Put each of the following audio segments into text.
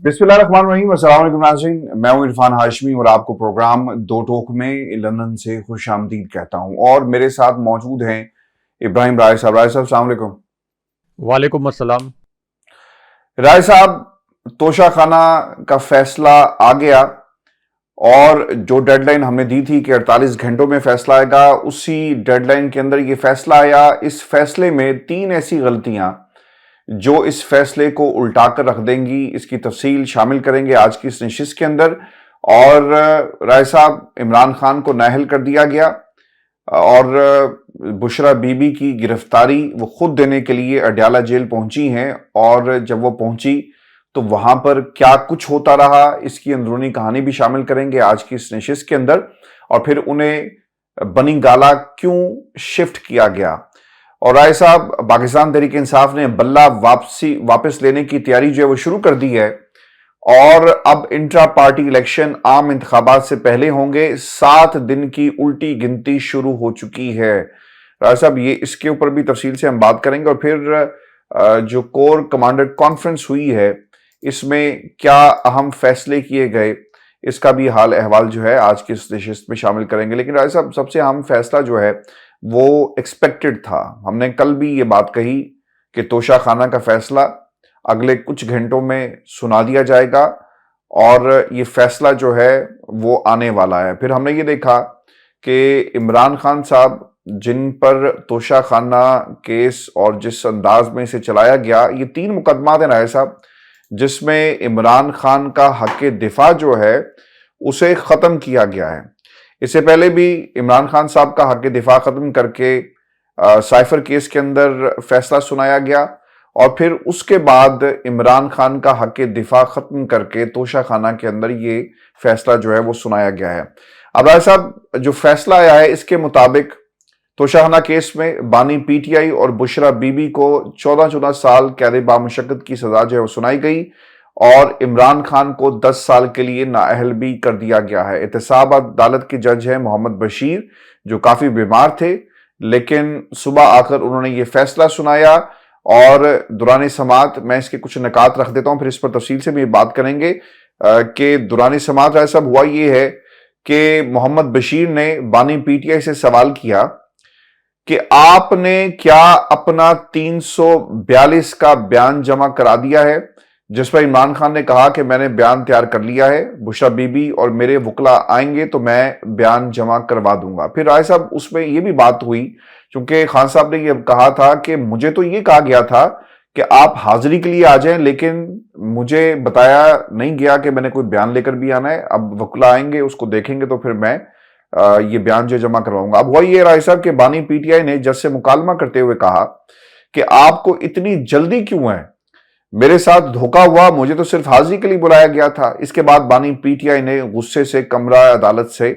बिस्मिल्लाहिर्रहमानिर्रहीम, अस्सलाम वालेकुम नाज़रीन। मैं हूं इरफान हाशमी और आपको प्रोग्राम दो टोक में लंदन से खुश आमदीद कहता हूं। और मेरे साथ मौजूद हैं इब्राहिम राय साहब। राय साहब, अस्सलाम वालेकुम। वालेकुम अस्सलाम। राय साहब, तोशा खाना का फैसला आ गया और जो डेडलाइन हमने दी थी कि 48 घंटों में फैसला आएगा, उसी डेडलाइन के अंदर ये फैसला आया। इस फैसले में 3 ऐसी गलतियां जो इस फैसले को उल्टा कर रख देंगी, इसकी तफसील शामिल करेंगे आज की इस नशिस्त के अंदर। और राय साहब, इमरान खान को नाअहल कर दिया गया और बुशरा बीबी की गिरफ्तारी वो खुद देने के लिए अडयाला जेल पहुंची हैं। और जब वो पहुंची तो वहां पर क्या कुछ होता रहा, इसकी अंदरूनी कहानी भी शामिल करेंगे आज की इस नशिस्त के अंदर। और फिर उन्हें बनी गाला क्यों शिफ्ट किया गया। और राय साहब, पाकिस्तान तहरीक इंसाफ ने बल्ला वापस लेने की तैयारी जो है वो शुरू कर दी है और अब इंट्रा पार्टी इलेक्शन आम इंतखाबात से पहले होंगे। 7 दिन की उल्टी गिनती शुरू हो चुकी है। राय साहब, ये इसके ऊपर भी तफसील से हम बात करेंगे। और फिर जो कोर कमांडर कॉन्फ्रेंस हुई है, इसमें क्या अहम फैसले किए गए, इसका भी हाल अहवाल जो है आज की इस नशिस्त में शामिल करेंगे। लेकिन राय साहब, सबसे अहम फैसला जो है वो एक्सपेक्टेड था। हमने कल भी ये बात कही कि तोशा खाना का फैसला अगले कुछ घंटों में सुना दिया जाएगा और ये फैसला जो है वो आने वाला है। फिर हमने ये देखा कि इमरान खान साहब, जिन पर तोशा खाना केस और जिस अंदाज में इसे चलाया गया, ये 3 मुकदमात हैं राय साहब, जिसमें इमरान खान का हक दिफा जो है उसे खत्म किया गया है। इससे पहले भी इमरान खान साहब का हक दिफा खत्म करके साइफर केस के अंदर फैसला सुनाया गया और फिर उसके बाद इमरान खान का हक दिफा खत्म करके तोशा खाना के अंदर ये फैसला जो है वो सुनाया गया है। अब राय साहब, जो फैसला आया है इसके मुताबिक तोशा खाना केस में बानी पीटीआई और बुशरा बीबी को 14-14 साल कैद बामुशक्कत की सजा जो है वो सुनाई गई और इमरान खान को 10 साल के लिए नाअहल भी कर दिया गया है। एहतसाब अदालत के जज हैं मोहम्मद बशीर, जो काफी बीमार थे, लेकिन सुबह आकर उन्होंने ये फैसला सुनाया। और दौरान समात मैं इसके कुछ नकात रख देता हूं, फिर इस पर तफसील से भी बात करेंगे कि दौरान समात राय साहब हुआ ये है कि मोहम्मद बशीर ने बानी पीटीआई से सवाल किया कि आपने क्या अपना 342 का बयान जमा करा दिया है, जिस पर इमरान खान ने कहा कि मैंने बयान तैयार कर लिया है, बुशरा बीबी और मेरे वकला आएंगे तो मैं बयान जमा करवा दूंगा। फिर राय साहब, उसमें यह भी बात हुई, क्योंकि खान साहब ने यह कहा था कि मुझे तो ये कहा गया था कि आप हाजिरी के लिए आ जाएं, लेकिन मुझे बताया नहीं गया कि मैंने कोई बयान लेकर भी आना है। अब वकला आएंगे, उसको देखेंगे तो फिर मैं ये बयान जो जमा करवाऊंगा। अब वही ये राय साहब के बानी पीटीआई ने जज से मुकालमा करते हुए कहा कि आपको इतनी जल्दी क्यों है, मेरे साथ धोखा हुआ, मुझे तो सिर्फ हाजिरी के लिए बुलाया गया था। इसके बाद बानी पीटीआई ने गुस्से से कमरा अदालत से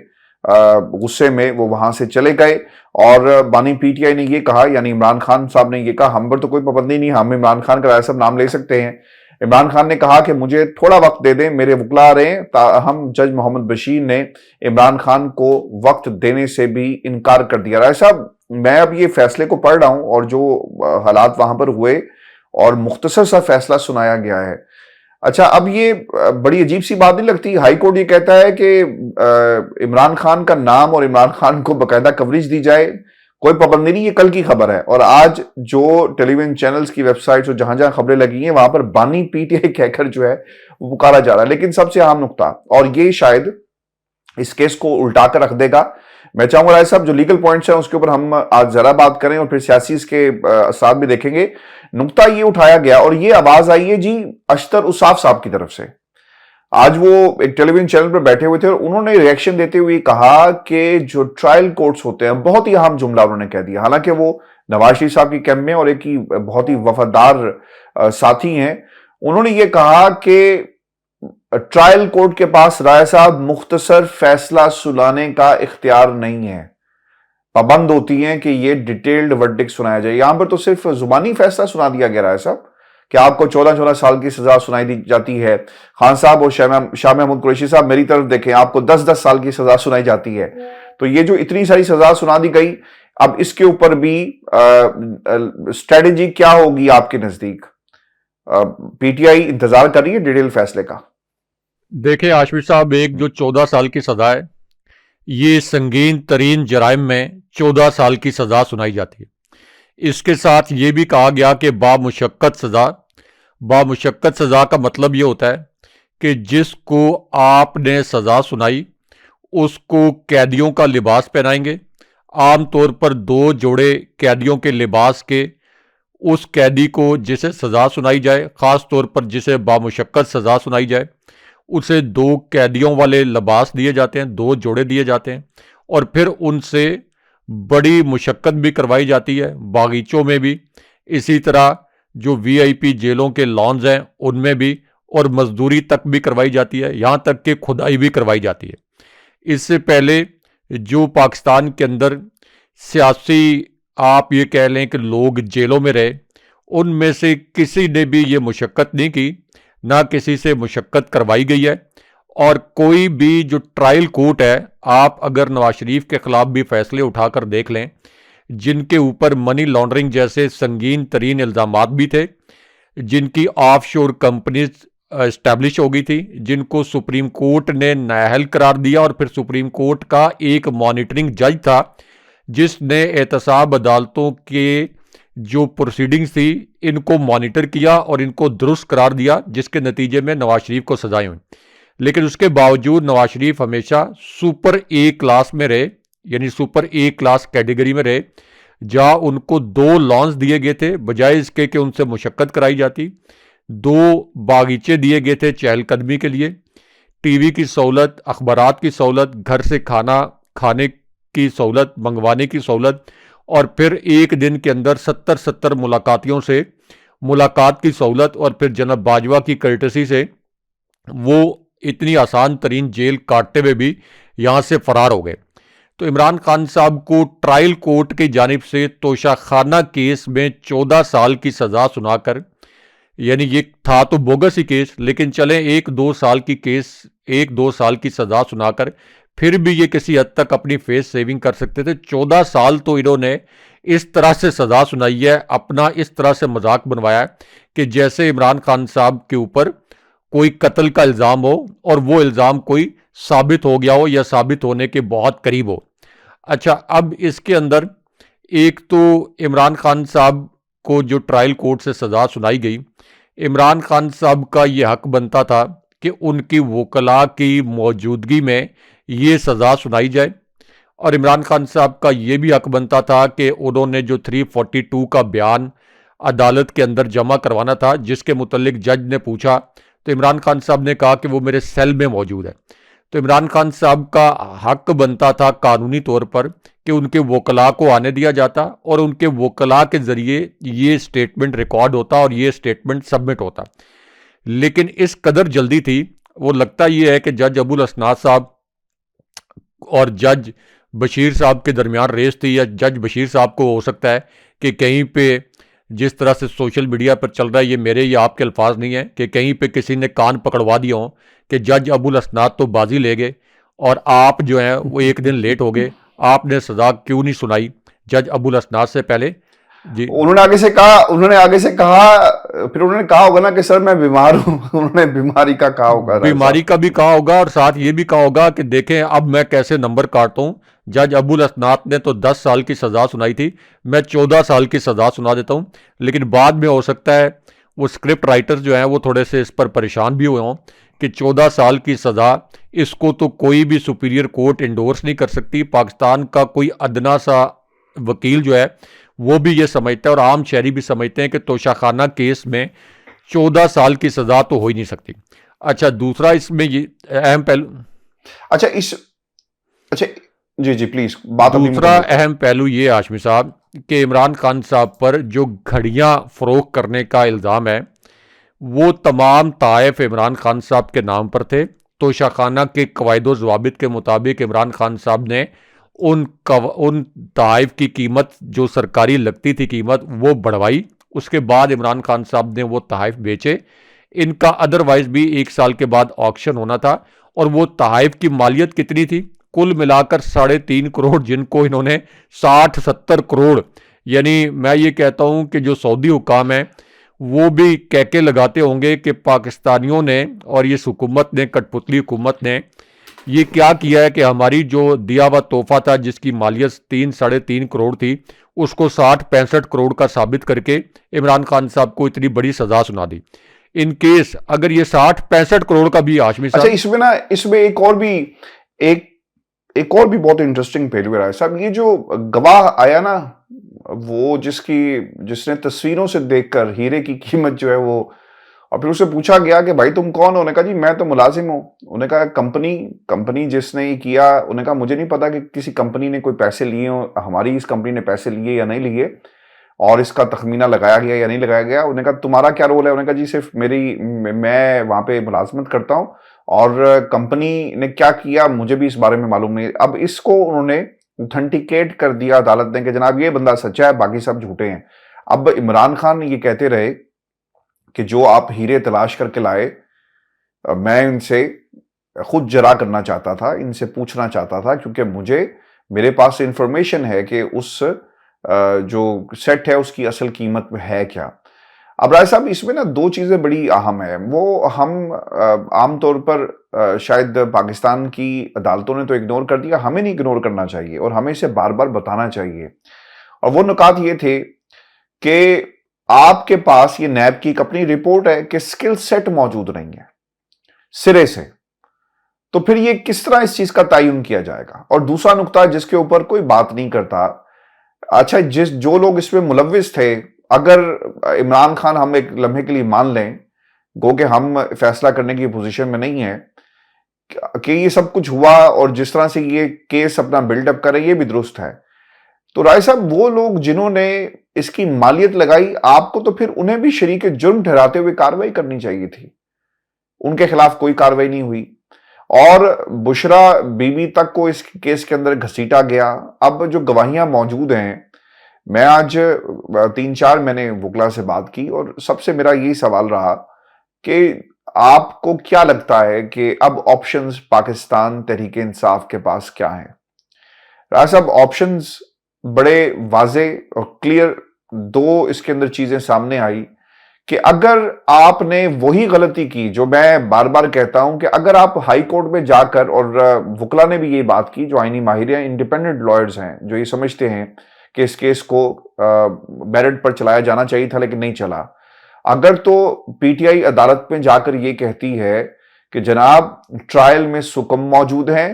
गुस्से में वो वहां से चले गए और बानी पीटीआई ने ये कहा, यानी इमरान खान साहब ने ये कहा, हम पर तो कोई पाबंदी नहीं, हम इमरान खान का राय साहब नाम ले सकते हैं। इमरान खान ने कहा कि मुझे थोड़ा वक्त दे दें, मेरे वकला आ रहे हैं। हम जज मोहम्मद बशीर ने इमरान खान को वक्त देने से भी इनकार कर दिया। राय साहब, मैं अब ये फैसले को पढ़ रहा हूं और जो हालात वहां पर हुए और मुख्तसर सा फैसला सुनाया गया है। अच्छा, अब ये बड़ी अजीब सी बात नहीं लगती? हाई कोर्ट ये कहता है कि इमरान खान का नाम और इमरान खान को बकायदा कवरेज दी जाए, कोई पाबंदी नहीं, ये कल की खबर है। और आज जो टेलीविजन चैनल्स की वेबसाइट्स और जहां जहां खबरें लगी हैं वहां पर बानी पीटीआई कहकर जो है वो पुकारा जा रहा है। लेकिन सबसे अहम नुकता, और ये शायद इस केस को उल्टा कर रख देगा, मैं चाहूंगा राय साहब जो लीगल पॉइंट्स हैं उसके ऊपर हम आज जरा बात करें और फिर सियासी इसके साथ भी देखेंगे। नुकता ये उठाया गया और ये आवाज आई है जी अख्तर उसाफ साहब की तरफ से। आज वो एक टेलीविजन चैनल पर बैठे हुए थे और उन्होंने रिएक्शन देते हुए कहा कि जो ट्रायल कोर्ट्स होते हैं, बहुत ही अहम जुमला उन्होंने कह दिया, हालांकि वो नवाज शरीफ साहब की कैंप में और एक ही बहुत ही वफादार साथी हैं। उन्होंने ये कहा कि ट्रायल कोर्ट के पास राय साहब मुख्तसर फैसला सुनाने का इख्तियार नहीं है, पाबंद होती हैं कि ये डिटेल्ड वर्डिक्ट सुनाया जाए। यहां पर तो सिर्फ जुबानी फैसला सुना दिया गया राय साहब कि आपको 14-14 साल की सजा सुनाई दी जाती है। खान साहब और शाह महमूद कुरैशी साहब मेरी तरफ देखें, आपको 10-10 साल की सजा सुनाई जाती है। तो ये जो इतनी सारी सजा सुना दी गई, अब इसके ऊपर भी स्ट्रेटेजी क्या होगी आपके नजदीक? पीटीआई इंतजार कर रही है डिटेल फैसले का? देखिए आशफी साहब, एक जो 14 साल की सजा है, ये संगीन तरीन जराइम में 14 साल की सजा सुनाई जाती है। इसके साथ ये भी कहा गया कि बामुशक्कत सजा। बामुशक्कत सजा का मतलब ये होता है कि जिसको आपने सजा सुनाई उसको कैदियों का लिबास पहनाएंगे। आमतौर पर 2 जोड़े कैदियों के लिबास के उस कैदी को जिसे सजा सुनाई जाए, खास तौर पर जिसे बामुशक्कत सजा सुनाई जाए, उसे 2 कैदियों वाले लिबास दिए जाते हैं, 2 जोड़े दिए जाते हैं और फिर उनसे बड़ी मुशक्कत भी करवाई जाती है, बागीचों में भी, इसी तरह जो वीआईपी जेलों के लॉन्स हैं उनमें भी, और मजदूरी तक भी करवाई जाती है, यहाँ तक कि खुदाई भी करवाई जाती है। इससे पहले जो पाकिस्तान के अंदर सियासी, आप ये कह लें कि लोग जेलों में रहे, उनमें से किसी ने भी ये मुशक्कत नहीं की, ना किसी से मुशक्कत करवाई गई है। और कोई भी जो ट्रायल कोर्ट है, आप अगर नवाज शरीफ के खिलाफ भी फैसले उठाकर देख लें, जिनके ऊपर मनी लॉन्ड्रिंग जैसे संगीन तरीन इल्ज़ामात भी थे, जिनकी ऑफशोर कंपनीज इस्टेब्लिश हो गई थी, जिनको सुप्रीम कोर्ट ने नाअहल करार दिया, और फिर सुप्रीम कोर्ट का एक मॉनिटरिंग जज था जिसने एहतसाब अदालतों के जो प्रोसीडिंग्स थी इनको मॉनिटर किया और इनको दुरुस्त करार दिया, जिसके नतीजे में नवाज शरीफ को सजाएं हुई। लेकिन उसके बावजूद नवाज शरीफ हमेशा सुपर ए क्लास में रहे, यानी सुपर ए क्लास कैटेगरी में रहे, जहां उनको 2 लॉन्स दिए गए थे बजाय इसके कि उनसे मुशक्कत कराई जाती। 2 बागीचे दिए गए थे चहलकदमी के लिए, टीवी की सहूलत, अखबारात की सहूलत, घर से खाना खाने की सहूलत, मंगवाने की सहूलत, और फिर एक दिन के अंदर 70 मुलाकातियों से मुलाकात की सहूलत, और फिर जनाब बाजवा की कर्टसी से वो इतनी आसान तरीन जेल काटते हुए भी यहाँ से फरार हो गए। तो इमरान खान साहब को ट्रायल कोर्ट की जानिब से तोशाखाना केस में 14 साल की सज़ा सुनाकर, यानी ये था तो बोगस ही केस, लेकिन चले 1-2 साल की केस, 1-2 साल की सज़ा सुनाकर फिर भी ये किसी हद तक अपनी फेस सेविंग कर सकते थे। 14 साल तो इन्होंने इस तरह से सज़ा सुनाई है, अपना इस तरह से मजाक बनवाया है कि जैसे इमरान खान साहब के ऊपर कोई कत्ल का इल्ज़ाम हो और वो इल्ज़ाम कोई साबित हो गया हो या साबित होने के बहुत करीब हो। अच्छा, अब इसके अंदर एक तो इमरान खान साहब को जो ट्रायल कोर्ट से सज़ा सुनाई गई, इमरान खान साहब का ये हक बनता था कि उनकी वकला की मौजूदगी में ये सज़ा सुनाई जाए, और इमरान खान साहब का ये भी हक बनता था कि उन्होंने जो 342 का बयान अदालत के अंदर जमा करवाना था, जिसके मुतल्लिक जज ने पूछा तो इमरान खान साहब ने कहा कि वो मेरे सेल में मौजूद है। तो इमरान खान साहब का हक बनता था कानूनी तौर पर कि उनके वकला को आने दिया जाता और उनके वकला के ज़रिए ये स्टेटमेंट रिकॉर्ड होता और ये स्टेटमेंट सबमिट होता। लेकिन इस कदर जल्दी थी, वो लगता ये है कि जज अबुल असनाद साहब और जज बशीर साहब के दरमियान रेस थी, या जज बशीर साहब को हो सकता है कि कहीं पे, जिस तरह से सोशल मीडिया पर चल रहा है, ये मेरे या आपके अल्फाज नहीं है, कि कहीं पे किसी ने कान पकड़वा दिया हो कि जज अबुल असनाद तो बाजी ले गए और आप जो हैं वो एक दिन लेट हो गए, आपने सजा क्यों नहीं सुनाई जज अबुल असनाद से पहले। जी, उन्होंने आगे से कहा, फिर उन्होंने कहा होगा ना कि सर मैं बीमार हूं। उन्होंने बीमारी का कहा होगा, बीमारी का भी कहा होगा, और साथ ये भी कहा होगा कि देखें अब मैं कैसे नंबर काटता हूं। जज अबुल असनाद ने तो 10 साल की सज़ा सुनाई थी, मैं 14 साल की सज़ा सुना देता हूं। लेकिन बाद में हो सकता है वो स्क्रिप्ट राइटर्स जो हैं वो थोड़े से इस पर परेशान भी हुए हों कि 14 साल की सज़ा, इसको तो कोई भी सुपीरियर कोर्ट इंडोर्स नहीं कर सकती। पाकिस्तान का कोई अदना सा वकील जो है वो भी ये समझता है, और आम शहरी भी समझते हैं कि तोशाखाना केस में 14 साल की सज़ा तो हो ही नहीं सकती। अच्छा, दूसरा इसमें ये अहम पहलू, अच्छा जी प्लीज बात दूसरा अहम पहलू ये हाशमी साहब कि इमरान खान साहब पर जो घड़ियां फरोख्त करने का इल्ज़ाम है, वो तमाम ताइफ इमरान खान साहब के नाम पर थे। तोशाखाना के कवायद ज़वाबित के मुताबिक इमरान खान साहब ने उन ताइफ की कीमत, जो सरकारी लगती थी कीमत, वो बढ़वाई। उसके बाद इमरान खान साहब ने वो तहाइफ बेचे। इनका अदरवाइज भी 1 साल के बाद ऑक्शन होना था, और वो तहाइफ की मालियत कितनी थी, कुल मिलाकर 3.5 करोड़, जिनको इन्होंने 60-70 करोड़, यानी मैं ये कहता हूं कि जो सऊदी हुकाम है वो भी कहके लगाते होंगे कि पाकिस्तानियों ने और ये हुकूमत ने, कठपुतली हुकूमत ने ये क्या किया है कि हमारी जो दिया हुआ तोहफा था जिसकी मालियत 3-3.5 करोड़ थी, उसको 60-65 करोड़ का साबित करके इमरान खान साहब को इतनी बड़ी सजा सुना दी। इन केस अगर ये 60-65 करोड़ का भी हाशमी अच्छा, साहब, इसमें एक एक और भी बहुत इंटरेस्टिंग पहलू है साहब। ये जो गवाह आया ना, वो जिसने तस्वीरों से देखकर हीरे की कीमत जो है वो, और फिर उससे पूछा गया कि भाई तुम कौन हो? उन्होंने कहा जी मैं तो मुलाजिम हूँ। उन्होंने कहा कंपनी जिसने ये किया, उन्होंने कहा मुझे नहीं पता कि किसी कंपनी ने कोई पैसे लिए हो, हमारी इस कंपनी ने पैसे लिए या नहीं लिए, और इसका तखमीना लगाया गया या नहीं लगाया गया। उन्होंने कहा तुम्हारा क्या रोल है? उन्होंने कहा जी सिर्फ मैं वहां पे मुलाजमत करता हूँ, और कंपनी ने क्या किया मुझे भी इस बारे में मालूम नहीं। अब इसको उन्होंने ऑथेंटिकेट कर दिया अदालत ने कि जनाब ये बंदा सच्चा है, बाकी सब झूठे हैं। अब इमरान खान ये कहते रहे कि जो आप हीरे तलाश करके लाए, मैं इनसे खुद जरा करना चाहता था, इनसे पूछना चाहता था, क्योंकि मेरे पास इंफॉर्मेशन है कि उस जो सेट है उसकी असल कीमत है क्या। अब राय साहब, इसमें ना दो चीजें बड़ी अहम है। वो हम आमतौर पर शायद पाकिस्तान की अदालतों ने तो इग्नोर कर दिया, हमें नहीं इग्नोर करना चाहिए और हमें इसे बार बार बताना चाहिए। और वो नुकात ये थे कि आपके पास ये नैब की एक अपनी रिपोर्ट है कि स्किल सेट मौजूद नहीं है सिरे से, तो फिर ये किस तरह इस चीज का तयन किया जाएगा? और दूसरा नुकता जिसके ऊपर कोई बात नहीं करता, अच्छा जो लोग इसमें मुलविस थे, अगर इमरान खान हम एक लम्हे के लिए मान लें, गो कि हम फैसला करने की पोजीशन में नहीं है कि ये सब कुछ हुआ और जिस तरह से ये केस अपना बिल्डअप करे ये भी दुरुस्त है, तो राय साहब वो लोग जिन्होंने इसकी मालियत लगाई, आपको तो फिर उन्हें भी शरीक जुर्म ठहराते हुए कार्रवाई करनी चाहिए थी। उनके खिलाफ कोई कार्रवाई नहीं हुई और बुशरा बीबी तक को इस केस के अंदर घसीटा गया। अब जो गवाहियां मौजूद हैं, मैं आज 3-4 मैंने वकला से बात की और सबसे मेरा यही सवाल रहा कि आपको क्या लगता है कि अब ऑप्शंस पाकिस्तान तहरीक इंसाफ के पास क्या है? राय साहब, ऑप्शंस बड़े वाजे और क्लियर दो इसके अंदर चीजें सामने आई कि अगर आपने वही गलती की जो मैं बार बार कहता हूं कि अगर आप हाई कोर्ट में जाकर, और वकला ने भी ये बात की जो आईनी माहिर हैं, इंडिपेंडेंट लॉयर्स हैं, जो ये समझते हैं कि इस केस को मेरिट पर चलाया जाना चाहिए था लेकिन नहीं चला, अगर तो पीटीआई अदालत में जाकर ये कहती है कि जनाब ट्रायल में सुकम मौजूद हैं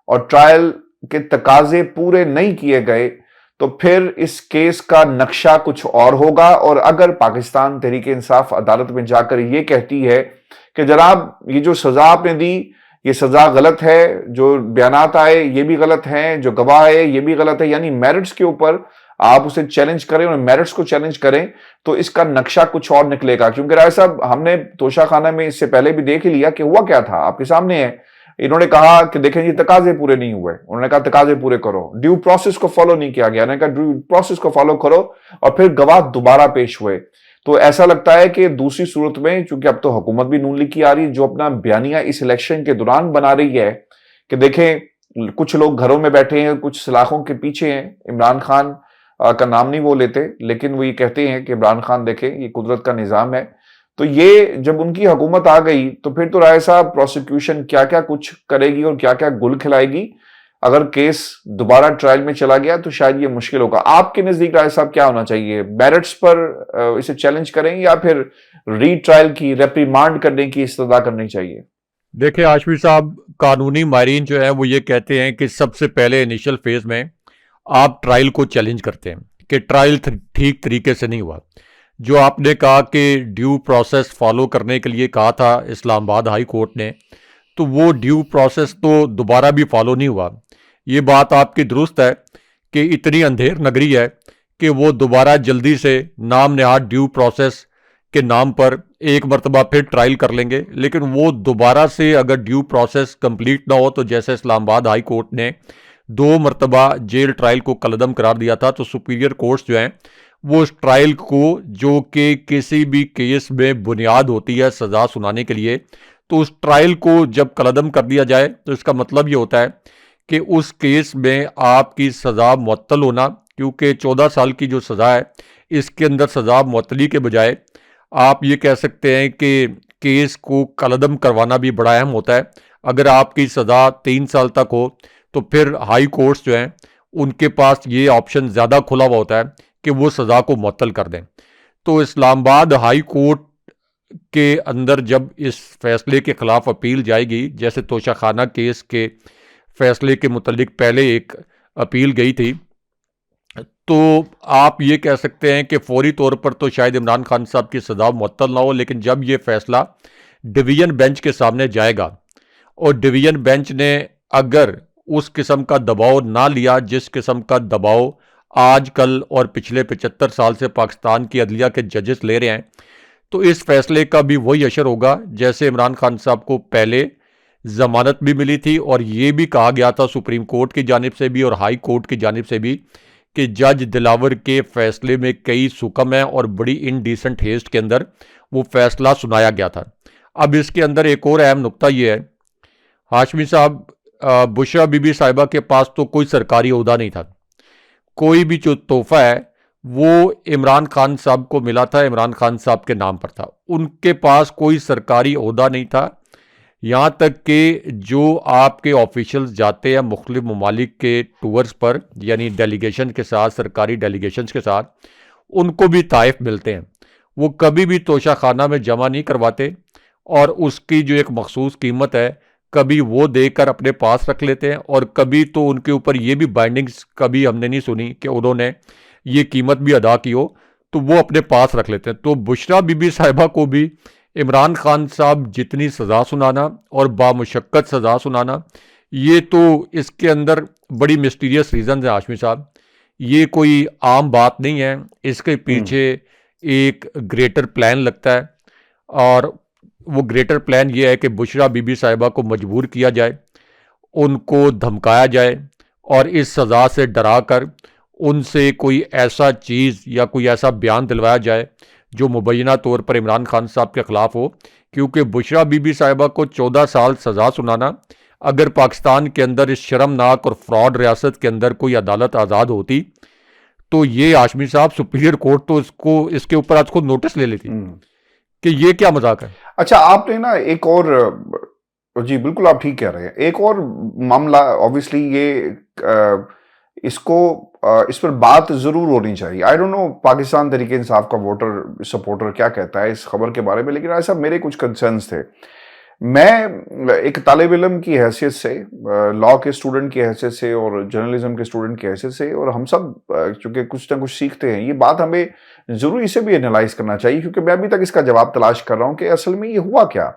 और ट्रायल के तकाजे पूरे नहीं किए गए, तो फिर इस केस का नक्शा कुछ और होगा। और अगर पाकिस्तान तहरीक इंसाफ अदालत में जाकर ये कहती है कि जनाब ये जो सजा आपने दी ये सजा गलत है, जो बयानात आए ये भी गलत हैं, जो गवाह है ये भी गलत है, यानी मेरिट्स के ऊपर आप उसे चैलेंज करें और मेरिट्स को चैलेंज करें, तो इसका नक्शा कुछ और निकलेगा। क्योंकि राय साहब, हमने तोशाखाना में इससे पहले भी देख लिया कि हुआ क्या था, आपके सामने है। इन्होंने कहा कि देखें जी तकाजे पूरे नहीं हुए, उन्होंने कहा तकाजे पूरे करो, ड्यू प्रोसेस को फॉलो नहीं किया गया, उन्होंने कहा ड्यू प्रोसेस को फॉलो करो, और फिर गवाह दोबारा पेश हुए। तो ऐसा लगता है कि दूसरी सूरत में, चूंकि अब तो हुकूमत भी नून लीग की आ रही है, जो अपना बयानिया इस इलेक्शन के दौरान बना रही है कि देखें कुछ लोग घरों में बैठे हैं, कुछ सलाखों के पीछे हैं, इमरान खान का नाम नहीं वो लेते, लेकिन वो ये कहते हैं कि इमरान खान देखें ये कुदरत का निजाम है। तो ये जब उनकी हुकूमत आ गई तो फिर तो राय साहब प्रोसिक्यूशन क्या क्या कुछ करेगी और क्या क्या गुल खिलाएगी। अगर केस दोबारा ट्रायल में चला गया तो शायद ये मुश्किल होगा। आपके नजदीक राय साहब क्या होना चाहिए? मेरिट्स पर इसे चैलेंज करें या फिर रीट्रायल की, रेप्रीमांड करने की इस्तदा करनी चाहिए? देखिए आशवी साहब, कानूनी माहिरीन जो है वो ये कहते हैं कि सबसे पहले इनिशियल फेज में आप ट्रायल को चैलेंज करते हैं कि ट्रायल ठीक तरीके से नहीं हुआ। जो आपने कहा कि ड्यू प्रोसेस फॉलो करने के लिए कहा था इस्लामाबाद हाई कोर्ट ने, तो वो ड्यू प्रोसेस तो दोबारा भी फॉलो नहीं हुआ। ये बात आपकी दुरुस्त है कि इतनी अंधेर नगरी है कि वो दोबारा जल्दी से नाम नहाद ड्यू प्रोसेस के नाम पर एक मरतबा फिर ट्रायल कर लेंगे, लेकिन वो दोबारा से अगर ड्यू प्रोसेस कंप्लीट ना हो, तो जैसे इस्लामाबाद हाई कोर्ट ने 2 मरतबा जेल ट्रायल को कलअदम करार दिया था, तो सुपीरियर कोर्ट्स जो हैं वो उस ट्रायल को, जो कि किसी भी केस में बुनियाद होती है सज़ा सुनाने के लिए, तो उस ट्रायल को जब कलअदम कर दिया जाए तो इसका मतलब ये होता है कि उस केस में आपकी सज़ा मुअत्तल होना, क्योंकि 14 साल की जो सज़ा है इसके अंदर सज़ा मुअत्तली के बजाय आप ये कह सकते हैं कि केस को कलअदम करवाना भी बड़ा अहम होता है। अगर आपकी सज़ा 3 साल तक हो तो फिर हाई कोर्ट्स जो हैं उनके पास ये ऑप्शन ज़्यादा खुला हुआ होता है कि वो सज़ा को मुअत्तल कर दें। तो इस्लामाबाद हाई कोर्ट के अंदर जब इस फैसले के खिलाफ अपील जाएगी, जैसे तोशाखाना केस के फैसले के मुतल्लिक पहले एक अपील गई थी, तो आप ये कह सकते हैं कि फौरी तौर पर तो शायद इमरान खान साहब की सज़ा मुअत्तल ना हो, लेकिन जब ये फैसला डिवीज़न बेंच के सामने जाएगा और डिवीज़न बेंच ने अगर उस किस्म का दबाव ना लिया जिस किस्म का दबाव आजकल और पिछले 75 साल से पाकिस्तान की अदलिया के जजेस ले रहे हैं, तो इस फैसले का भी वही असर होगा जैसे इमरान खान साहब को पहले जमानत भी मिली थी और ये भी कहा गया था सुप्रीम कोर्ट की जानिब से भी और हाई कोर्ट की जानिब से भी कि जज दिलावर के फैसले में कई सुकम है और बड़ी इनडिसेंट हेस्ट के अंदर वो फैसला सुनाया गया था। अब इसके अंदर एक और अहम नुक्ता ये है, हाशमी साहब, बुशरा बीबी साहिबा के पास तो कोई सरकारी ओहदा नहीं था। कोई भी जो तोहफा है वो इमरान खान साहब को मिला था, इमरान खान साहब के नाम पर था। उनके पास कोई सरकारी ओहदा नहीं था। यहाँ तक कि जो आपके ऑफिशियल्स जाते हैं मुख्तलिफ ममालिक के टूर्स पर, यानी डेलीगेशन के साथ, सरकारी डेलीगेशन के साथ, उनको भी ताइफ मिलते हैं। वो कभी भी तोशाखाना में जमा नहीं करवाते और उसकी जो एक मखसूस कीमत है कभी वो देकर अपने पास रख लेते हैं और कभी तो उनके ऊपर ये भी बाइंडिंग्स कभी हमने नहीं सुनी कि उन्होंने ये कीमत भी अदा की हो, तो वो अपने पास रख लेते हैं। तो बुशरा बीबी साहिबा को भी इमरान खान साहब जितनी सज़ा सुनाना और बामुशक्कत सज़ा सुनाना, ये तो इसके अंदर बड़ी मिस्टीरियस रीज़न है हाशमी साहब। ये कोई आम बात नहीं है, इसके पीछे एक ग्रेटर प्लान लगता है और वो ग्रेटर प्लान ये है कि बुशरा बीबी साहिबा को मजबूर किया जाए, उनको धमकाया जाए और इस सज़ा से डरा कर उनसे कोई ऐसा चीज़ या कोई ऐसा बयान दिलवाया जाए जो मुबैना तौर पर इमरान खान साहब के ख़िलाफ़ हो। क्योंकि बुशरा बीबी साहिबा को 14 साल सज़ा सुनाना, अगर पाकिस्तान के अंदर इस शर्मनाक और फ्रॉड रियासत के अंदर कोई अदालत आज़ाद होती तो ये हाशमी साहब सुपीरियर कोर्ट तो इसको इसके ऊपर आज खुद नोटिस ले लेती कि ये क्या मजाक है। अच्छा, आपने ना एक और, जी बिल्कुल आप ठीक कह रहे हैं, एक और मामला ऑब्वियसली ये इसको इस पर बात जरूर होनी चाहिए। आई डोंट नो पाकिस्तान तरीके इंसाफ का वोटर सपोर्टर क्या कहता है इस खबर के बारे में, लेकिन ऐसा मेरे कुछ कंसर्न्स थे। मैं एक तालिब इल्म की हैसियत से, लॉ के स्टूडेंट की हैसियत से और जर्नलिज्म के स्टूडेंट की हैसियत से, और हम सब चूंकि कुछ ना कुछ सीखते हैं, ये बात हमें जरूर इसे भी एनालाइज करना चाहिए, क्योंकि मैं अभी तक इसका जवाब तलाश कर रहा हूं कि असल में ये हुआ क्या।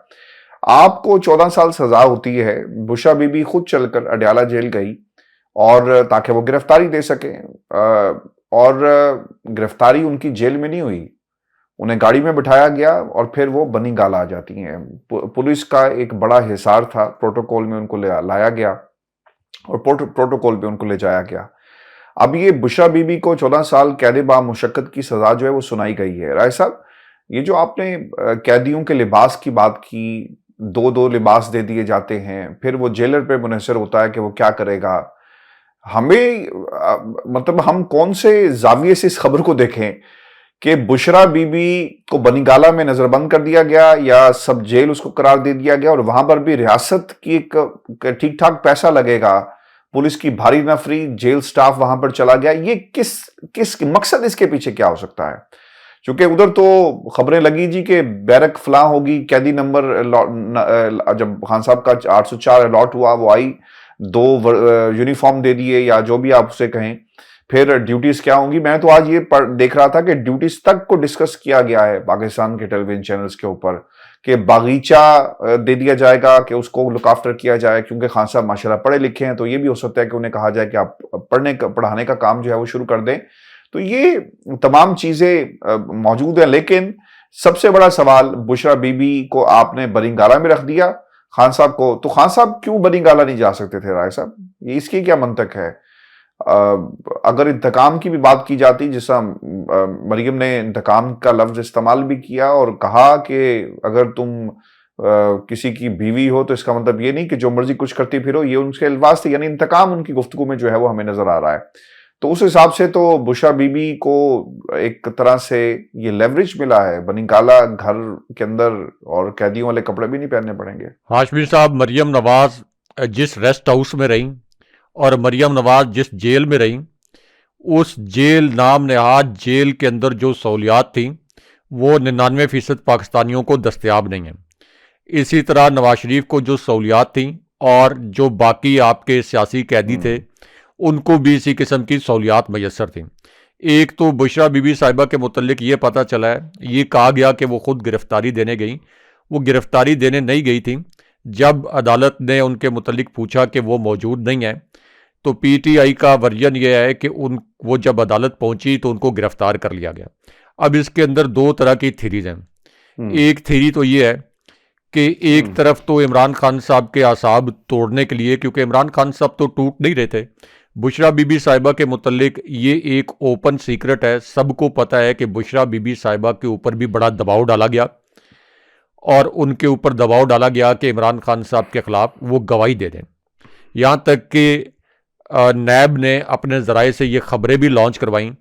आपको 14 साल सजा होती है, बुशरा बीबी खुद चलकर अडयाला जेल गई और ताकि वो गिरफ्तारी दे सके, और गिरफ्तारी उनकी जेल में नहीं हुई, उन्हें गाड़ी में बिठाया गया और फिर वो बनी गाला आ जाती हैं। पुलिस का एक बड़ा हिसार था, प्रोटोकॉल में उनको लाया गया और प्रोटोकॉल पे उनको ले जाया गया। अब ये बुशरा बीबी को 14 साल कैद बामुशक्कत की सजा जो है वो सुनाई गई है। राय साहब, ये जो आपने कैदियों के लिबास की बात की, दो दो लिबास दे दिए जाते हैं, फिर वो जेलर पे मुनहसर होता है कि वो क्या करेगा। हमें मतलब हम कौन से जाविये से इस खबर को देखें कि बुशरा बीबी को बनीगाला में नजरबंद कर दिया गया या सब जेल उसको करार दे दिया गया और वहां पर भी रियासत की एक ठीक ठाक पैसा लगेगा, पुलिस की भारी नफरी, जेल स्टाफ वहां पर चला गया। ये किस किस मकसद इसके पीछे क्या हो सकता है? क्योंकि उधर तो खबरें लगी जी कि बैरक फलां होगी, कैदी नंबर जब खान साहब का 804 अलॉट हुआ, वो आई, 2 यूनिफॉर्म दे दिए या जो भी आप उसे कहें, फिर ड्यूटीज क्या होंगी। मैं तो आज ये देख रहा था कि ड्यूटीज तक को डिस्कस किया गया है पाकिस्तान के टेलीविजन चैनल्स के ऊपर कि बागीचा दे दिया जाएगा कि उसको लुक आफ्टर किया जाए, क्योंकि खान साहब माशाल्लाह पढ़े लिखे हैं, तो ये भी हो सकता है कि उन्हें कहा जाए कि आप पढ़ाने का काम जो है वो शुरू कर दें। तो ये तमाम चीजें मौजूद है, लेकिन सबसे बड़ा सवाल, बुशरा बीबी को आपने बनीगाला में रख दिया, खान साहब को, तो खान साहब क्यों बनीगाला नहीं जा सकते थे? राय साहब, ये इसकी क्या मंतक है? अगर इंतकाम की भी बात की जाती, जिसा मरियम ने इंतकाम का लफ्ज इस्तेमाल भी किया और कहा कि अगर तुम किसी की बीवी हो तो इसका मतलब ये नहीं कि जो मर्जी कुछ करती फिरो, ये उनके अल्फाज थे, यानी इंतकाम उनकी गुफ्तगू में जो है वो हमें नजर आ रहा है। तो उस हिसाब से तो बुशरा बीबी को एक तरह से ये लेवरेज मिला है, बनी गाला घर के अंदर और कैदियों वाले कपड़े भी नहीं पहनने पड़ेंगे। हाशमी साहब, मरियम नवाज जिस रेस्ट हाउस में रहीं और मरियम नवाज जिस जेल में रहीं, उस जेल नाम नहाद जेल के अंदर जो सहूलियात थी वो 99% पाकिस्तानियों को दस्तयाब नहीं है। इसी तरह नवाज शरीफ को जो सहूलियात थी और जो बाकी आपके सियासी कैदी थे उनको भी इसी किस्म की सहूलियात मैसर थी। एक तो बुशरा बीबी साहिबा के मुतल्लिक ये पता चला है, ये कहा गया कि वो खुद गिरफ्तारी देने गई। वो गिरफ्तारी देने नहीं गई थी। जब अदालत ने उनके मुतल्लिक पूछा कि वो मौजूद नहीं है, तो पीटीआई का वर्जन ये है कि वो जब अदालत पहुंची तो उनको गिरफ्तार कर लिया गया। अब इसके अंदर दो तरह की थीरीज हैं। एक थीरी तो ये है कि एक तरफ तो इमरान खान साहब के आसाब तोड़ने के लिए, क्योंकि इमरान खान साहब तो टूट नहीं रहे थे, बुशरा बीबी साहिबा के मुतल्लिक ये एक ओपन सीक्रेट है, सबको पता है कि बुशरा बीबी साहिबा के ऊपर भी बड़ा दबाव डाला गया और उनके ऊपर दबाव डाला गया कि इमरान खान साहब के खिलाफ वो गवाही दे दें। यहाँ तक कि नैब ने अपने ज़राए से ये खबरें भी लॉन्च करवाईं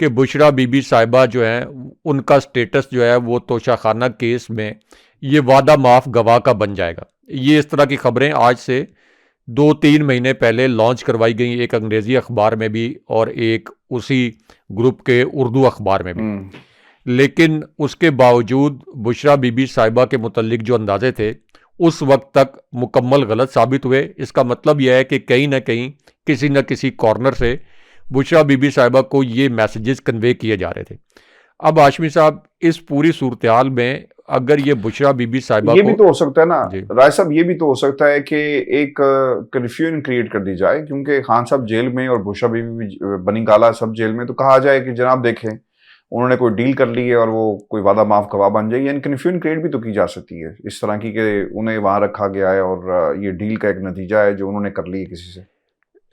कि बुशरा बीबी साहिबा जो हैं उनका स्टेटस जो है वो तोशाखाना केस में ये वादा माफ़ गवाह का बन जाएगा। ये इस तरह की खबरें आज से 2-3 महीने पहले लॉन्च करवाई गई, एक अंग्रेज़ी अखबार में भी और एक उसी ग्रुप के उर्दू अखबार में भी। लेकिन उसके बावजूद बुशरा बीबी साहिबा के मुतल्लिक जो अंदाजे थे उस वक्त तक मुकम्मल गलत साबित हुए। इसका मतलब यह है कि कहीं ना कहीं किसी न किसी कॉर्नर से बुशरा बीबी साहिबा को ये मैसेजेस कन्वे किए जा रहे थे। अब हाशमी साहब, इस पूरी सूरत हाल में अगर ये बुशरा बीबी साहिबा ये भी तो हो सकता है ना जी। राय साहब, ये भी तो हो सकता है कि एक कन्फ्यूजन क्रिएट कर दी जाए, क्योंकि खान साहब जेल में और बुशरा बीबी बनी गाला सब जेल में, तो कहा जाए कि जनाब देखें उन्होंने कोई डील कर ली है और वो कोई वादा माफ गवाह बन जाए। यानी कन्फ्यूजन क्रिएट भी तो की जा सकती है इस तरह की कि उन्हें वहां रखा गया है और ये डील का एक नतीजा है जो उन्होंने कर ली है किसी से।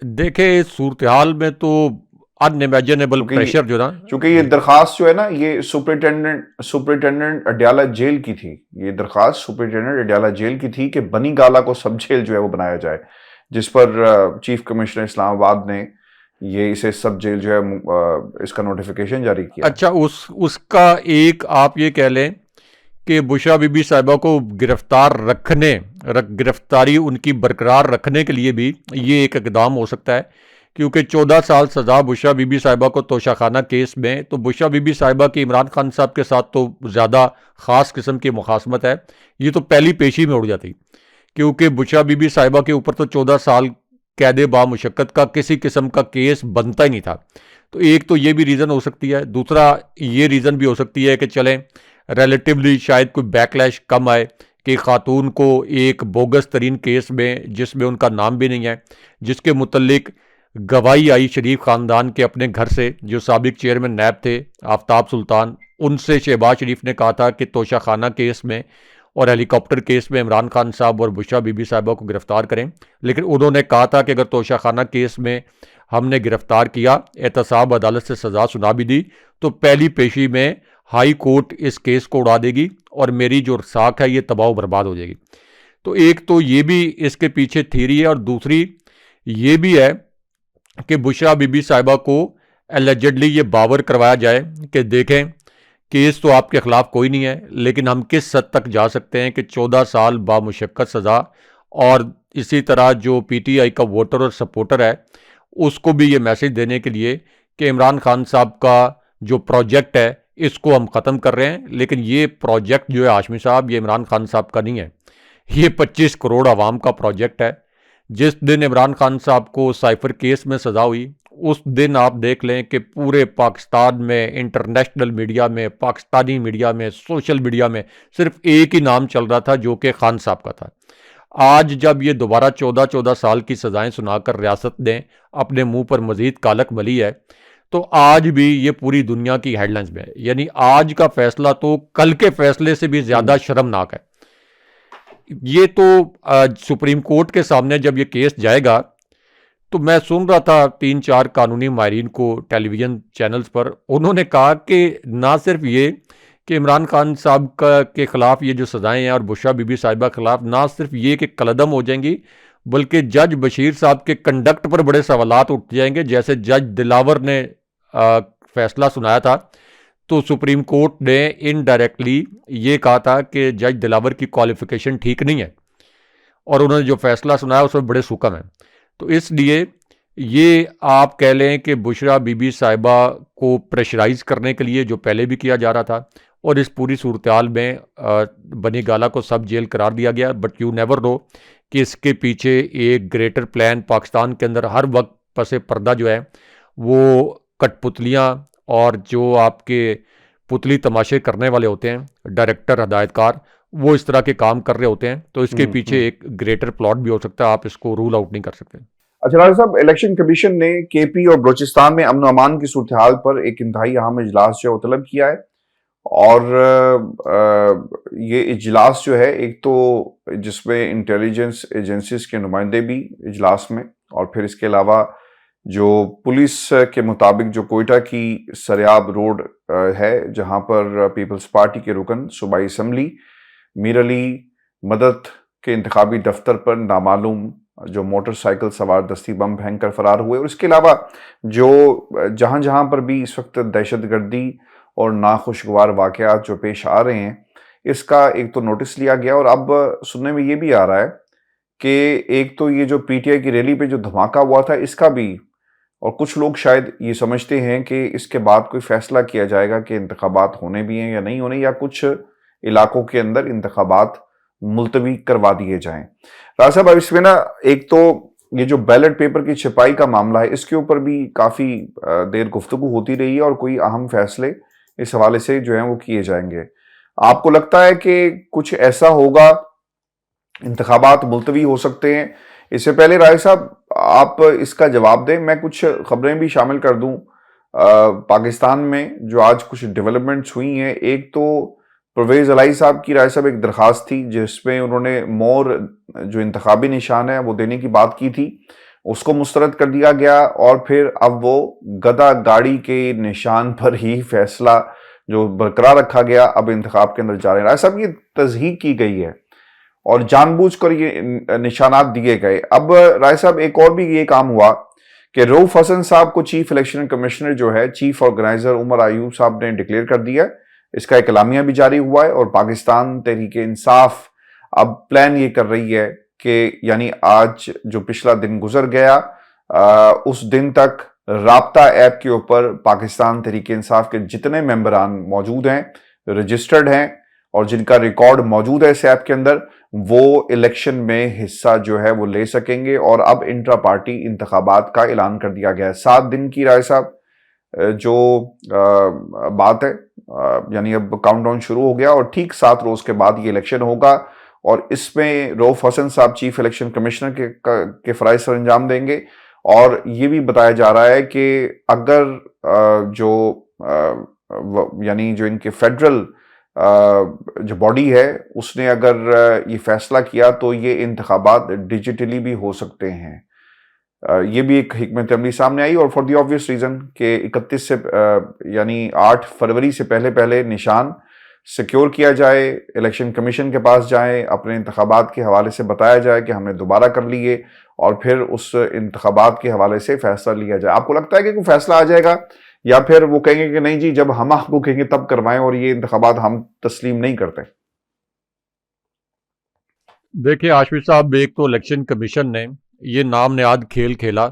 देखे, इस सूरत हाल में तो अनइमेजिनेबल प्रेशर जो ना, चूंकि ये दरखास्त जो है ना ये सुपरिटेंडेंट अडयाला जेल की थी, ये दरखास्त सुपरिटेंडेंट अडयाला जेल की थी कि बनी गाला को सब जेल जो है वो बनाया जाए, जिस पर चीफ कमिश्नर इस्लामाबाद ने ये इसे सब जेल जो है इसका नोटिफिकेशन जारी किया। अच्छा, उसका एक आप ये कह लें कि बुशरा बीबी साहिबा को गिरफ्तारी उनकी बरकरार रखने के लिए भी ये एक इकदाम हो सकता है, क्योंकि 14 साल सज़ा बुशरा बीबी साहिबा को तोशाखाना केस में, तो बुशरा बीबी साहिबा की इमरान खान साहब के साथ तो ज़्यादा ख़ास किस्म की मुखासमत है, ये तो पहली पेशी में उड़ जाती, क्योंकि बुशरा बीबी साहिबा के ऊपर तो 14 साल कैद बामुशक्कत का किसी किस्म का केस बनता ही नहीं था। तो एक तो ये भी रीज़न हो सकती है। दूसरा ये रीज़न भी हो सकती है कि चलें रिलेटिवली शायद कोई बैकलैश कम आए कि खातून को एक बोगस तरीन केस में, जिसमें उनका नाम भी नहीं है, जिसके मुतल्लिक गवाही आई शरीफ ख़ानदान के अपने घर से, जो साबिक चेयरमैन नैब थे आफ्ताब सुल्तान, उनसे शहबाज शरीफ ने कहा था कि तोशाखाना केस में और हेलीकॉप्टर केस में इमरान खान साहब और बुशरा बीबी साहिबा को गिरफ़्तार करें। लेकिन उन्होंने कहा था कि अगर तोशाखाना केस में हमने गिरफ़्तार किया, एहतसाब अदालत से सज़ा सुना भी दी, तो पहली पेशी में हाई कोर्ट इस केस को उड़ा देगी और मेरी जो साख है ये तबाह बर्बाद हो जाएगी। तो एक तो ये भी इसके पीछे थ्योरी है, और दूसरी ये भी है कि बुशरा बीबी साहिबा को एलिजेडली ये बावर करवाया जाए कि देखें केस तो आपके खिलाफ कोई नहीं है, लेकिन हम किस हद तक जा सकते हैं कि 14 साल बामुशक्कत सज़ा, और इसी तरह जो पीटीआई का वोटर और सपोर्टर है उसको भी ये मैसेज देने के लिए कि इमरान खान साहब का जो प्रोजेक्ट है इसको हम ख़त्म कर रहे हैं। लेकिन ये प्रोजेक्ट जो है हाशमी साहब, ये इमरान खान साहब का नहीं है, ये 25 करोड़ आवाम का प्रोजेक्ट है। जिस दिन इमरान खान साहब को साइफर केस में सज़ा हुई, उस दिन आप देख लें कि पूरे पाकिस्तान में, इंटरनेशनल मीडिया में, पाकिस्तानी मीडिया में, सोशल मीडिया में सिर्फ एक ही नाम चल रहा था जो कि खान साहब का था। आज जब ये दोबारा 14-14 साल की सज़ाएं सुनाकर रियासत ने अपने मुंह पर मज़ीद कालक मली है, तो आज भी ये पूरी दुनिया की हेडलाइंस में है। यानी आज का फैसला तो कल के फैसले से भी ज़्यादा शर्मनाक है। ये तो सुप्रीम कोर्ट के सामने जब ये केस जाएगा, तो मैं सुन रहा था 3-4 कानूनी माहिरीन को टेलीविज़न चैनल्स पर, उन्होंने कहा कि ना सिर्फ ये कि इमरान खान साहब के ख़िलाफ़ ये जो सज़ाएँ हैं और बुशरा बीबी साहिबा के ख़िलाफ़ ना सिर्फ ये कि कलअदम हो जाएंगी, बल्कि जज बशीर साहब के कंडक्ट पर बड़े सवालात उठ जाएंगे। जैसे जज दिलावर ने फैसला सुनाया था, तो सुप्रीम कोर्ट ने इनडायरेक्टली ये कहा था कि जज दिलावर की क्वालिफिकेशन ठीक नहीं है, और उन्होंने जो फैसला सुनाया उसमें बड़े सुकम हैं। तो इसलिए ये आप कह लें कि बुशरा बीबी साहिबा को प्रेशराइज करने के लिए जो पहले भी किया जा रहा था, और इस पूरी सूरत हाल में बनी गाला को सब जेल करार दिया गया। बट यू नेवर नो कि इसके पीछे एक ग्रेटर प्लान पाकिस्तान के अंदर हर वक्त पसे पर्दा जो है वो कठपुतलियाँ और जो आपके पुतली तमाशे करने वाले होते हैं, डायरेक्टर, हदायतकार, वो इस तरह के काम कर रहे होते हैं। तो इसके पीछे एक ग्रेटर प्लॉट भी हो सकता है, आप इसको रूल आउट नहीं कर सकते। अच्छा राजा साहब, इलेक्शन कमीशन ने केपी और बलूचिस्तान में अमन अमान की सूरत हाल पर एक इंतहाई अहम इजलास जो है वो तलब किया है। और ये इजलास जो है, एक तो जिसमें इंटेलिजेंस एजेंसीज के नुमाइंदे भी इजलास में, और फिर इसके अलावा जो पुलिस के मुताबिक जो कोयटा की सरियाब रोड है, जहां पर पीपल्स पार्टी के रुकन सूबाई असम्बली मीर अली मदद के इंतखाबी दफ्तर पर नामालूम जो मोटरसाइकिल सवार दस्ती बम फेंक कर फरार हुए, और इसके अलावा जो जहां जहां पर भी इस वक्त दहशतगर्दी और नाखुशगवार वाकयात जो पेश आ रहे हैं, इसका एक तो नोटिस लिया गया। और अब सुनने में ये भी आ रहा है कि एक तो ये जो पीटीआई की रैली पे जो धमाका हुआ था, इसका भी, और कुछ लोग शायद ये समझते हैं कि इसके बाद कोई फैसला किया जाएगा कि इंतखाबात होने भी हैं या नहीं होने, या कुछ इलाकों के अंदर इंतखाबात मुलतवी करवा दिए जाएं। राज साहब, अब इसमें ना एक तो ये जो बैलेट पेपर की छिपाई का मामला है, इसके ऊपर भी काफी देर गुफ्तगू होती रही है, और कोई अहम फैसले इस हवाले से जो है वो किए जाएंगे। आपको लगता है कि कुछ ऐसा होगा, इंतखाबात मुलतवी हो सकते हैं? इससे पहले राय साहब आप इसका जवाब दें, मैं कुछ खबरें भी शामिल कर दूं। पाकिस्तान में जो आज कुछ डेवलपमेंट्स हुई हैं, एक तो परवेज अलाई साहब की राय साहब एक दरखास्त थी जिसमें उन्होंने मोर जो इंतखाबी निशान है वो देने की बात की थी, उसको मुस्तरद कर दिया गया, और फिर अब वो गदा गाड़ी के निशान पर ही फैसला जो बरकरार रखा गया, अब इंतखाब के अंदर जा रहे हैं। राय साहब ये तज़हीक की गई है और जानबूझकर ये निशानात दिए गए। अब राय साहब एक और भी ये काम हुआ कि रऊफ हसन साहब को चीफ इलेक्शन कमिश्नर जो है, चीफ ऑर्गेनाइजर उमर आयूब साहब ने डिक्लेयर कर दिया। इसका एक एलामिया भी जारी हुआ है, और पाकिस्तान तहरीक इंसाफ अब प्लान ये कर रही है कि यानी आज जो पिछला दिन गुजर गया, उस दिन तक राब्ता ऐप के ऊपर पाकिस्तान तहरीक इंसाफ के जितने मेंबरान मौजूद हैं, रजिस्टर्ड हैं, और जिनका रिकॉर्ड मौजूद है इस ऐप के अंदर, वो इलेक्शन में हिस्सा जो है वो ले सकेंगे। और अब इंट्रा पार्टी इंतखाबात का ऐलान कर दिया गया है। 7 दिन की राय साहब जो बात है, यानी अब काउंटडाउन शुरू हो गया, और ठीक 7 रोज के बाद ये इलेक्शन होगा, और इसमें रऊफ हसन साहब चीफ इलेक्शन कमिश्नर के फराइज सर अंजाम देंगे। और ये भी बताया जा रहा है कि अगर यानी जो इनके फेडरल जो बॉडी है उसने अगर ये फैसला किया तो ये इंतखाबात डिजिटली भी हो सकते हैं। ये भी एक हिकमत अमली सामने आई, और फॉर द ऑब्वियस रीजन कि 31 से यानी 8 फरवरी से पहले पहले निशान सिक्योर किया जाए, इलेक्शन कमीशन के पास जाए, अपने इंतखाबात के हवाले से बताया जाए कि हमने दोबारा कर लिए, और फिर उस इंतखाबात के हवाले से फैसला लिया जाए। आपको लगता है कि कोई फैसला आ जाएगा, या फिर वो कहेंगे कि नहीं जी, जब हम आपको कहेंगे तब करवाएं, और ये इंतखाबात हम तस्लीम नहीं करते? देखिए आशफी साहब, एक तो इलेक्शन कमीशन ने ये नाम नेहाद खेल खेला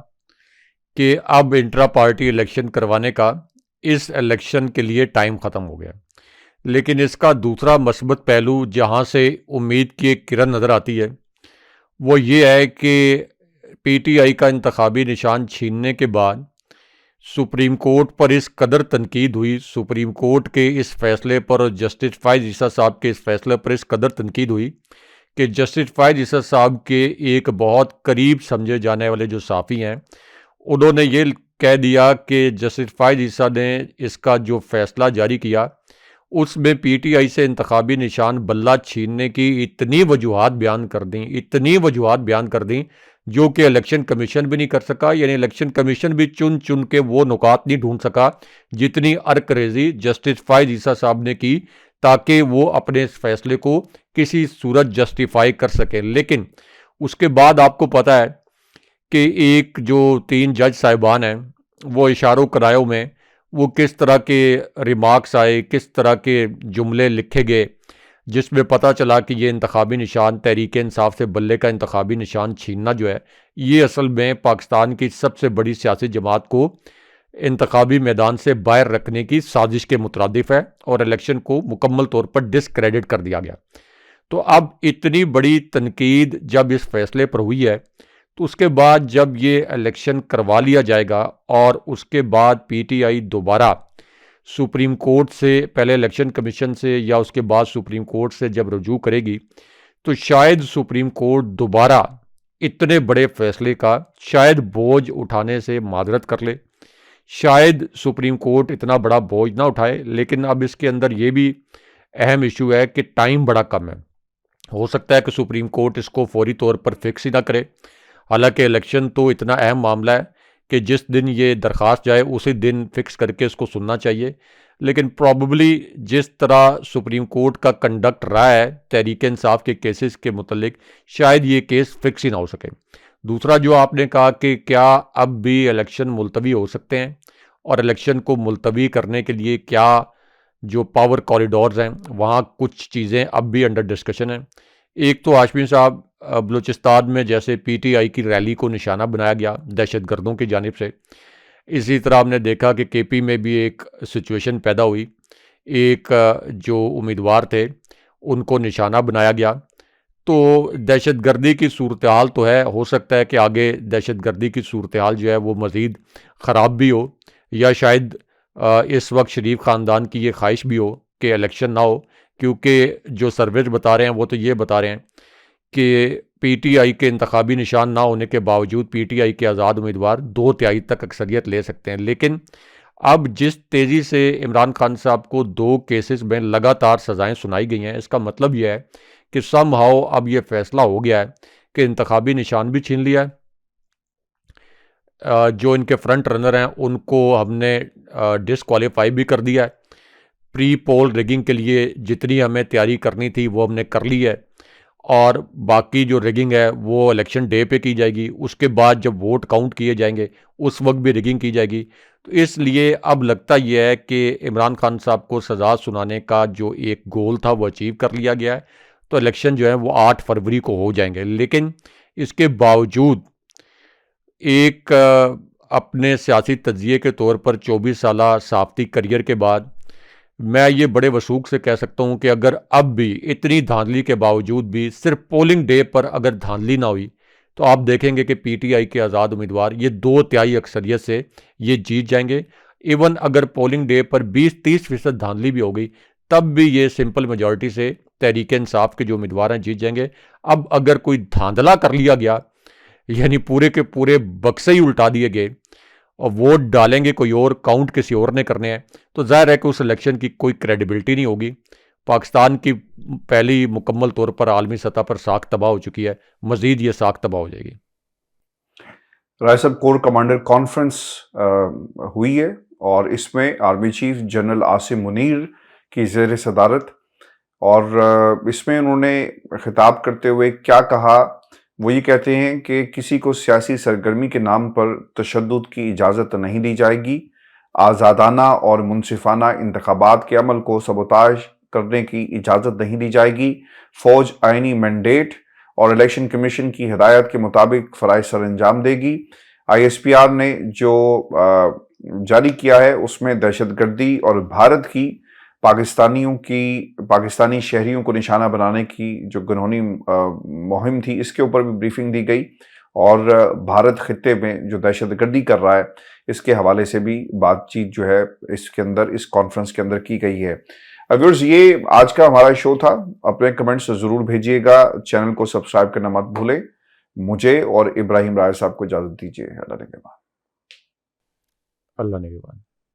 कि अब इंट्रा पार्टी इलेक्शन करवाने का इस इलेक्शन के लिए टाइम ख़त्म हो गया। लेकिन इसका दूसरा मस्बत पहलू जहाँ से उम्मीद की एक किरण नज़र आती है वो ये है कि पीटीआई का इंतखाबी निशान छीनने के बाद सुप्रीम कोर्ट पर इस कदर तनकीद हुई, सुप्रीम कोर्ट के इस फैसले पर और जस्टिस फ़ाइज़ ईसा साहब के इस फैसले पर इस कदर तनकीद हुई कि जस्टिस फ़ाइज़ ईसा साहब के एक बहुत करीब समझे जाने वाले जो साफ़ी हैं, उन्होंने ये कह दिया कि जस्टिस फ़ाइज़ ईसा ने इसका जो फ़ैसला जारी किया उसमें पीटीआई से इंतखाबी निशान बल्ला छीनने की इतनी वजूहात बयान कर दी, इतनी वजूहात बयान कर दी जो कि इलेक्शन कमीशन भी नहीं कर सका। यानी इलेक्शन कमीशन भी चुन चुन के वो नुकात नहीं ढूंढ सका जितनी अरकरेजी जस्टिस फ़ाइज़ ईसा साहब ने की, ताकि वो अपने इस फैसले को किसी सूरत जस्टिफाई कर सके। लेकिन उसके बाद आपको पता है कि एक जो 3 जज साहिबान हैं, वो इशारों करायों में वो किस तरह के रिमार्क्स आए, किस तरह के जुमले लिखे गए, जिसमें पता चला कि ये इंतखाबी निशान तहरीक इंसाफ से बल्ले का इंतखाबी निशान छीनना जो है, ये असल में पाकिस्तान की सबसे बड़ी सियासी जमात को इंतखाबी मैदान से बाहर रखने की साजिश के मुतरादिफ है और इलेक्शन को मुकम्मल तौर पर डिसक्रेडिट कर दिया गया। तो अब इतनी बड़ी तनकीद जब इस फैसले पर हुई है, तो उसके बाद जब ये इलेक्शन करवा लिया जाएगा और उसके बाद पीटीआई दोबारा सुप्रीम कोर्ट से, पहले इलेक्शन कमीशन से या उसके बाद सुप्रीम कोर्ट से जब रुजू करेगी, तो शायद सुप्रीम कोर्ट दोबारा इतने बड़े फैसले का शायद बोझ उठाने से माजरत कर ले। शायद सुप्रीम कोर्ट इतना बड़ा बोझ ना उठाए, लेकिन अब इसके अंदर ये भी अहम इशू है कि टाइम बड़ा कम है। हो सकता है कि सुप्रीम कोर्ट इसको फौरी तौर पर फिक्स ही ना करे। हालांकि इलेक्शन तो इतना अहम मामला है कि जिस दिन ये दरख्वास्त जाए उसी दिन फिक्स करके इसको सुनना चाहिए, लेकिन प्रॉबली जिस तरह सुप्रीम कोर्ट का कंडक्ट रहा है तहरीक इंसाफ के केसेस के मुतल्लिक, शायद ये केस फिक्स ही ना हो सके। दूसरा जो आपने कहा कि क्या अब भी इलेक्शन मुलतवी हो सकते हैं, और इलेक्शन को मुलतवी करने के लिए क्या जो पावर कॉरिडोर्स हैं वहाँ कुछ चीज़ें अब भी अंडर डिस्कशन हैं। एक तो हाशमी साहब, बलूचिस्तान में जैसे पीटीआई की रैली को निशाना बनाया गया दहशतगर्दों की जानिब से, इसी तरह हमने देखा कि केपी में भी एक सिचुएशन पैदा हुई। एक जो उम्मीदवार थे उनको निशाना बनाया गया। तो दहशतगर्दी की सूरत हाल तो है, हो सकता है कि आगे दहशतगर्दी की सूरत हाल जो है वो मज़ीद ख़राब भी हो, या शायद इस वक्त शरीफ ख़ानदान की ये ख्वाहिश भी हो कि इलेक्शन ना हो, क्योंकि जो सर्वेज बता रहे हैं वो तो ये बता रहे हैं कि पीटीआई के इंतखाबी निशान ना होने के बावजूद पीटीआई के आज़ाद उम्मीदवार 2/3 तक अक्सरियत ले सकते हैं। लेकिन अब जिस तेज़ी से इमरान खान साहब को 2 केसेस में लगातार सज़ाएं सुनाई गई हैं, इसका मतलब यह है कि समहाउ अब यह फैसला हो गया है कि इंतखाबी निशान भी छीन लिया है। जो इनके फ्रंट रनर हैं उनको हमने डिसक्वालीफाई भी कर दिया है। प्री पोल रिगिंग के लिए जितनी हमें तैयारी करनी थी वो हमने कर ली है, और बाकी जो रिगिंग है वो इलेक्शन डे पे की जाएगी। उसके बाद जब वोट काउंट किए जाएंगे उस वक्त भी रिगिंग की जाएगी। तो इसलिए अब लगता यह है कि इमरान खान साहब को सज़ा सुनाने का जो एक गोल था वो अचीव कर लिया गया है। तो इलेक्शन जो है वो 8 फरवरी को हो जाएंगे। लेकिन इसके बावजूद एक अपने सियासी तज्जिए के तौर पर 24 साला सहाफ़ती करियर के बाद मैं ये बड़े वसूख से कह सकता हूँ कि अगर अब भी इतनी धांधली के बावजूद भी सिर्फ पोलिंग डे पर अगर धांधली ना हुई, तो आप देखेंगे कि पीटीआई के आज़ाद उम्मीदवार ये 2/3 अक्सरियत से ये जीत जाएंगे। इवन अगर पोलिंग डे पर 20-30% धांधली भी हो गई, तब भी ये सिंपल मेजॉरिटी से तहरीक इंसाफ के जो उम्मीदवार हैं जीत जाएंगे। अब अगर कोई धांधला कर लिया गया, यानी पूरे के पूरे बक्से ही उल्टा दिए गए और वोट डालेंगे कोई और, काउंट किसी और ने करने हैं, तो जाहिर है कि उस इलेक्शन की कोई क्रेडिबिलिटी नहीं होगी। पाकिस्तान की पहली मुकम्मल तौर पर आलमी सतह पर साख तबाह हो चुकी है, मजीद ये साख तबाह हो जाएगी। राय साहब, कोर कमांडर कॉन्फ्रेंस हुई है और इसमें army chief general Asim Munir की ज़ेर सदारत, और इसमें उन्होंने खिताब करते हुए क्या कहा, वो ये कहते हैं कि किसी को सियासी सरगर्मी के नाम पर तशद्दुद की इजाज़त नहीं दी जाएगी, आज़ादाना और मुनसिफाना इंतखाबात के अमल को सबोताज करने की इजाज़त नहीं दी जाएगी, फ़ौज आइनी मैंडेट और इलेक्शन कमीशन की हिदायत के मुताबिक फ़राइज़ सर अंजाम देगी। ISPR ने जो जारी किया है उसमें दहशतगर्दी और भारत की पाकिस्तानी शहरियों को निशाना बनाने की जो घिनौनी मुहिम थी, इसके ऊपर भी ब्रीफिंग दी गई, और भारत खित्ते में जो दहशतगर्दी कर रहा है इसके हवाले से भी बातचीत जो है इसके अंदर, इस कॉन्फ्रेंस के अंदर की गई है। व्यूअर्स, ये आज का हमारा शो था। अपने कमेंट्स ज़रूर भेजिएगा, चैनल को सब्सक्राइब करना मत भूलें। मुझे और इब्राहिम राय साहब को इजाज़त दीजिए। अल्लाह ने के बाद। अल्लाह ने के बाद।